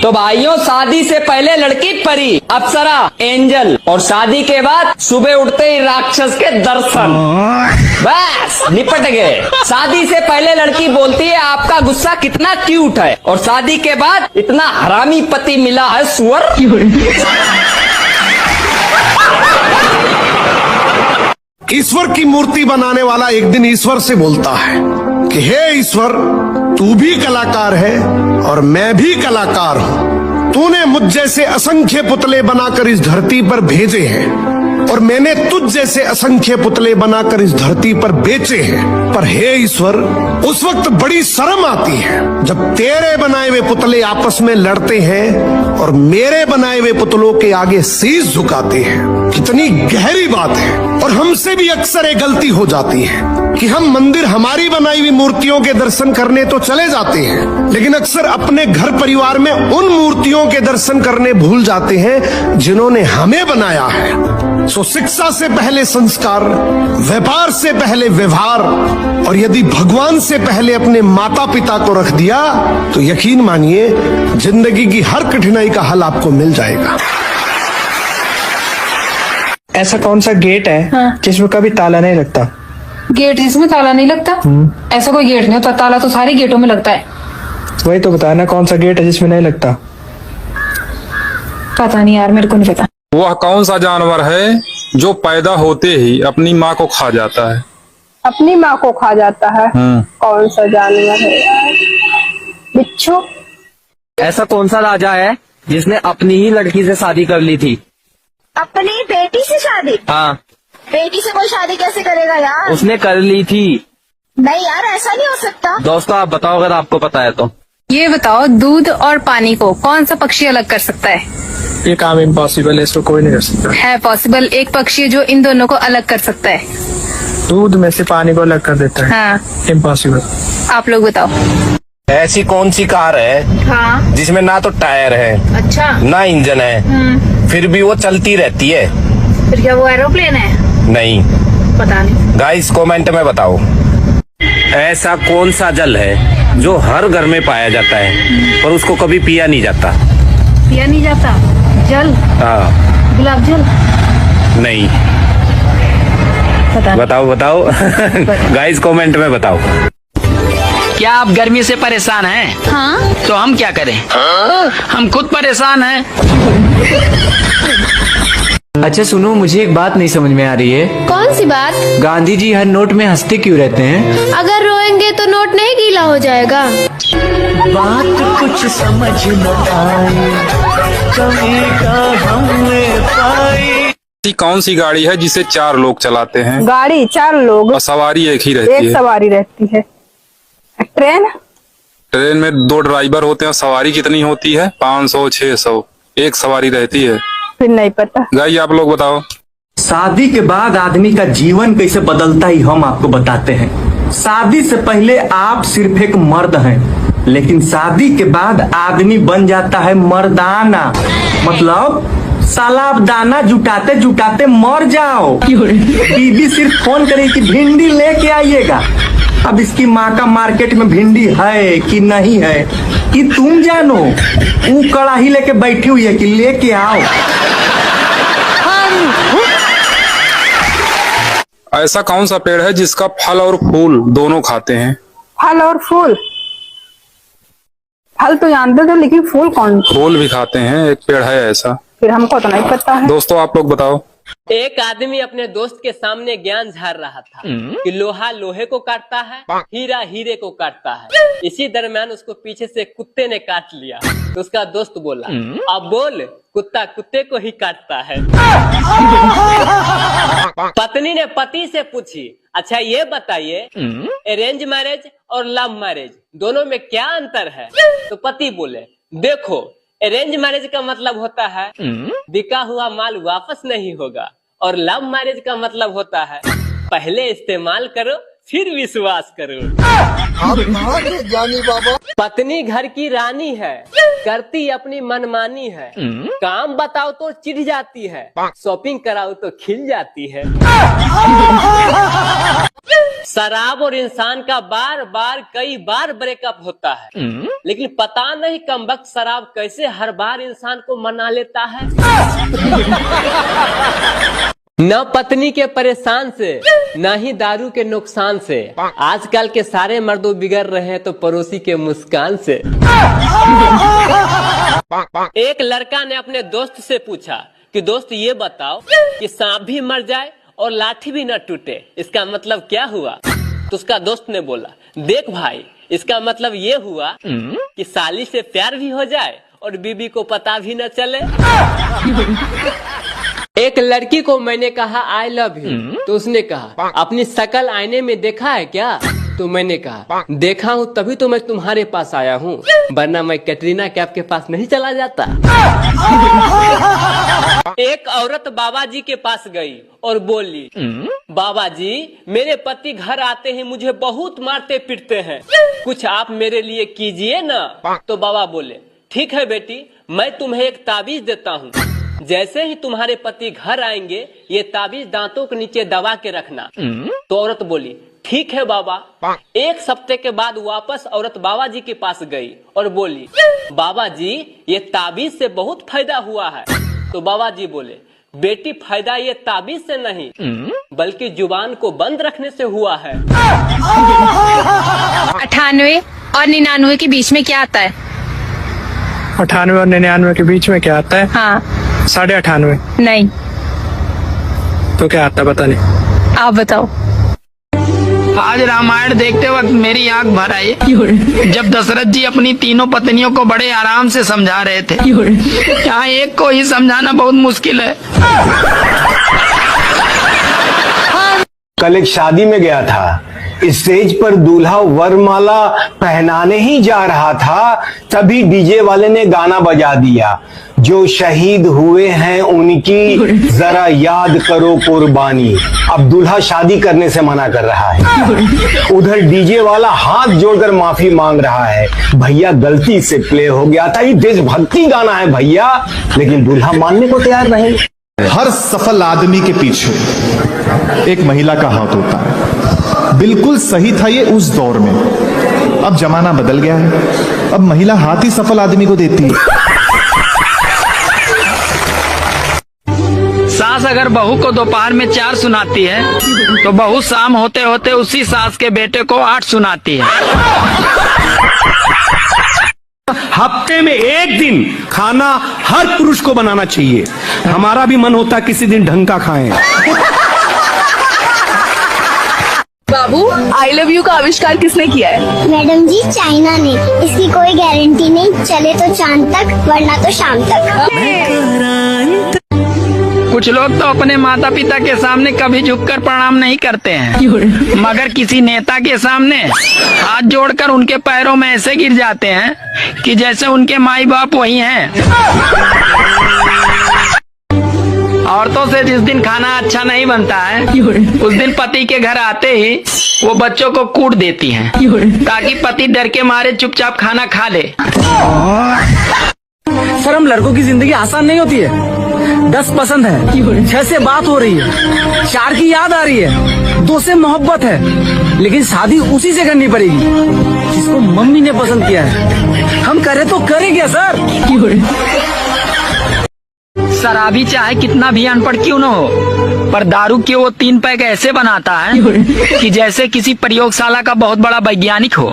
तो भाइयों, शादी से पहले लड़की परी, अप्सरा, एंजल, और शादी के बाद सुबह उठते ही राक्षस के दर्शन। बस निपट गए। शादी से पहले लड़की बोलती है आपका गुस्सा कितना क्यूट है, और शादी के बाद इतना हरामी पति मिला है सुअर। ईश्वर की मूर्ति बनाने वाला एक दिन ईश्वर से बोलता है कि हे ईश्वर, तू भी कलाकार है और मैं भी कलाकार हूँ। तूने मुझ जैसे असंख्य पुतले बनाकर इस धरती पर भेजे हैं और मैंने तुझ जैसे असंख्य पुतले बनाकर इस धरती पर बेचे हैं। पर हे ईश्वर, उस वक्त बड़ी शर्म आती है जब तेरे बनाए हुए पुतले आपस में लड़ते हैं और मेरे बनाए हुए पुतलों के आगे शीश झुकाते हैं। कितनी गहरी बात है। और हमसे भी अक्सर एक गलती हो जाती है कि हम मंदिर हमारी बनाई हुई मूर्तियों के दर्शन करने तो चले जाते हैं, लेकिन अक्सर अपने घर परिवार में उन मूर्तियों के दर्शन करने भूल जाते हैं जिन्होंने हमें बनाया है। सो शिक्षा से पहले संस्कार, व्यापार से पहले व्यवहार, और यदि भगवान से पहले अपने माता पिता को रख दिया तो यकीन मानिए जिंदगी की हर कठिनाई का हल आपको मिल जाएगा। ऐसा कौन सा गेट है जिसमें कभी ताला नहीं लगता? गेट जिसमें ताला नहीं लगता? ऐसा कोई गेट नहीं होता, ताला तो सारे गेटों में लगता है। वही तो बताना, कौन सा गेट है जिसमें नहीं लगता? पता नहीं यार, मेरे को नहीं पता। वह कौन सा जानवर है जो पैदा होते ही अपनी माँ को खा जाता है? अपनी माँ को खा जाता है? कौन सा जानवर है यार? बिच्छू। ऐसा कौन सा राजा है जिसने अपनी ही लड़की से शादी कर ली थी? अपनी बेटी से शादी? हाँ। बेटी से कोई शादी कैसे करेगा यार? उसने कर ली थी। नहीं यार, ऐसा नहीं हो सकता। दोस्तों आप बताओ अगर आपको पता है तो। ये बताओ, दूध और पानी को कौन सा पक्षी अलग कर सकता है? ये काम इम्पॉसिबल है, इसको कोई नहीं कर सकता। है पॉसिबल, एक पक्षी है जो इन दोनों को अलग कर सकता है। दूध में से पानी को अलग कर देता है। हाँ। इम्पॉसिबल। आप लोग बताओ। ऐसी कौन सी कार है हाँ। जिसमें ना तो टायर है, अच्छा, ना इंजन है, फिर भी वो चलती रहती है? फिर क्या वो एरोप्लेन है? नहीं। पता नहीं। गाइस कमेंट में बताओ। ऐसा कौन सा जल है जो हर घर में पाया जाता है पर उसको कभी पिया नहीं जाता? पिया नहीं जाता? जल? हाँ। गुलाब जल? नहीं। पता नहीं। बताओ बताओ। गाइस कमेंट में बताओ। क्या आप गर्मी से परेशान हैं? हाँ। तो हम क्या करें? हम खुद परेशान हैं। अच्छा सुनो, मुझे एक बात नहीं समझ में आ रही है। कौन सी बात? गांधी जी हर नोट में हंसते क्यों रहते हैं? अगर रोएंगे तो नोट नहीं गीला हो जाएगा। बात कुछ समझ न आई, कमी का हमने पाई। कौन सी गाड़ी है जिसे 4 लोग चलाते हैं? गाड़ी 4 लोग और सवारी एक ही रहती एक है? सवारी रहती है। ट्रेन? ट्रेन में 2 ड्राइवर होते हैं। सवारी कितनी होती है? 500 600। एक सवारी रहती है। फिर नहीं पता। गाइस आप लोग बताओ। शादी के बाद आदमी का जीवन कैसे बदलता ही हम आपको बताते हैं। शादी से पहले आप सिर्फ एक मर्द हैं, लेकिन शादी के बाद आदमी बन जाता है मर्दाना। मतलब साला आप दाना जुटाते जुटाते मर जाओ। बीबी सिर्फ फोन करे कि भिंडी लेके आइएगा। अब इसकी माँ का मार्केट में भिंडी है कि नहीं है कि तुम जानो। वो कड़ाही लेके बैठी हुई है कि लेके आओ। ऐसा कौन सा पेड़ है जिसका फल और फूल दोनों खाते हैं? फल और फूल? फल तो जानते थे, लेकिन फूल कौन? फूल भी खाते हैं, एक पेड़ है ऐसा। फिर हमको तो नहीं पता है। दोस्तों आप लोग बताओ। एक आदमी अपने दोस्त के सामने ज्ञान झाड़ रहा था कि लोहा लोहे को काटता है, हीरा हीरे को काटता है। इसी दरमियान उसको पीछे से कुत्ते ने काट लिया। तो उसका दोस्त बोला, अब बोल, कुत्ता कुत्ते को ही काटता है। पत्नी ने पति से पूछी, अच्छा ये बताइए, अरेंज मैरिज और लव मैरिज दोनों में क्या अंतर है? तो पति बोले, देखो, अरेंज मैरिज का मतलब होता है बिका हुआ माल वापस नहीं होगा, और लव मैरिज का मतलब होता है पहले इस्तेमाल करो फिर विश्वास करो। पत्नी घर की रानी है, करती अपनी मनमानी है। काम बताओ तो चिढ़ जाती है, शॉपिंग कराओ तो खिल जाती है। शराब और इंसान का बार बार कई बार ब्रेकअप होता है, लेकिन पता नहीं कमबख्त शराब कैसे हर बार इंसान को मना लेता है। न पत्नी के परेशान से न ही दारू के नुकसान से, आजकल के सारे मर्दों बिगड़ रहे हैं तो पड़ोसी के मुस्कान से। एक लड़का ने अपने दोस्त से पूछा कि दोस्त ये बताओ कि सांप भी मर जाए और लाठी भी न टूटे, इसका मतलब क्या हुआ? तो उसका दोस्त ने बोला, देख भाई, इसका मतलब ये हुआ कि साली से प्यार भी हो जाए और बीबी को पता भी न चले। एक लड़की को मैंने कहा आई लव यू, तो उसने कहा अपनी शकल आईने में देखा है क्या? तो मैंने कहा देखा हूँ तभी तो मैं तुम्हारे पास आया हूँ, वरना मैं कैटरीना कैफ के पास नहीं चला जाता। एक औरत बाबा जी के पास गई और बोली, बाबा जी मेरे पति घर आते ही मुझे बहुत मारते पीटते हैं, कुछ आप मेरे लिए कीजिए ना। तो बाबा बोले, ठीक है बेटी, मैं तुम्हें एक ताबीज देता हूँ, जैसे ही तुम्हारे पति घर आएंगे ये ताबीज दांतों के नीचे दबा के रखना। तो औरत बोली, ठीक है बाबा। एक हफ्ते के बाद वापस औरत बाबा जी के पास गई और बोली, बाबा जी ये ताबीज से बहुत फायदा हुआ है। तो बाबा जी बोले, बेटी फायदा ये ताबीज से नहीं बल्कि जुबान को बंद रखने से हुआ है। 98 और 99 के बीच में क्या आता है? 98 और 99 के बीच में क्या आता है? हाँ 98.5। नहीं, तो क्या आता है बता नहीं। आप बताओ। आज रामायण देखते वक्त मेरी आंख भर आई जब दशरथ जी अपनी तीनों पत्नियों को बड़े आराम से समझा रहे थे। यहाँ एक को ही समझाना बहुत मुश्किल है। कल एक शादी में गया था, स्टेज पर दूल्हा वरमाला पहनाने ही जा रहा था, तभी डीजे वाले ने गाना बजा दिया, जो शहीद हुए हैं उनकी जरा याद करो कुर्बानी। अब दूल्हा शादी करने से मना कर रहा है, उधर डीजे वाला हाथ जोड़कर माफी मांग रहा है, भैया गलती से प्ले हो गया था, ये देशभक्ति गाना है भैया। लेकिन दूल्हा मानने को तैयार नहीं। हर सफल आदमी के पीछे एक महिला का हाथ होता है। बिल्कुल सही था ये उस दौर में, अब जमाना बदल गया है, अब महिला हाथ ही सफल आदमी को देती है। सास अगर बहू को दोपहर में 4 सुनाती है तो बहू शाम होते होते उसी सास के बेटे को 8 सुनाती है। हफ्ते में एक दिन खाना हर पुरुष को बनाना चाहिए। हमारा भी मन होता किसी दिन ढंग का खाएं। बाबू, आई लव यू का आविष्कार किसने किया है? मैडम जी, चाइना ने। इसकी कोई गारंटी नहीं, चले तो चांद तक वरना तो शाम तक। कुछ लोग तो अपने माता पिता के सामने कभी झुककर प्रणाम नहीं करते हैं, मगर किसी नेता के सामने हाथ जोड़कर उनके पैरों में ऐसे गिर जाते हैं कि जैसे उनके माई बाप वही हैं। औरतों से जिस दिन खाना अच्छा नहीं बनता है उस दिन पति के घर आते ही वो बच्चों को कूट देती हैं, ताकि पति डर के मारे चुपचाप खाना खा ले। सर, हम लड़कों की जिंदगी आसान नहीं होती है। 10 पसंद है, 6 से बात हो रही है, 4 की याद आ रही है, 2 से मोहब्बत है, लेकिन शादी उसी से करनी पड़ेगी जिसको मम्मी ने पसंद किया है। हम करे तो करें क्या सर? शराबी चाहे कितना भी अनपढ़ क्यों न हो, पर दारू के वो 3 पैक ऐसे बनाता है कि जैसे किसी प्रयोगशाला का बहुत बड़ा वैज्ञानिक हो।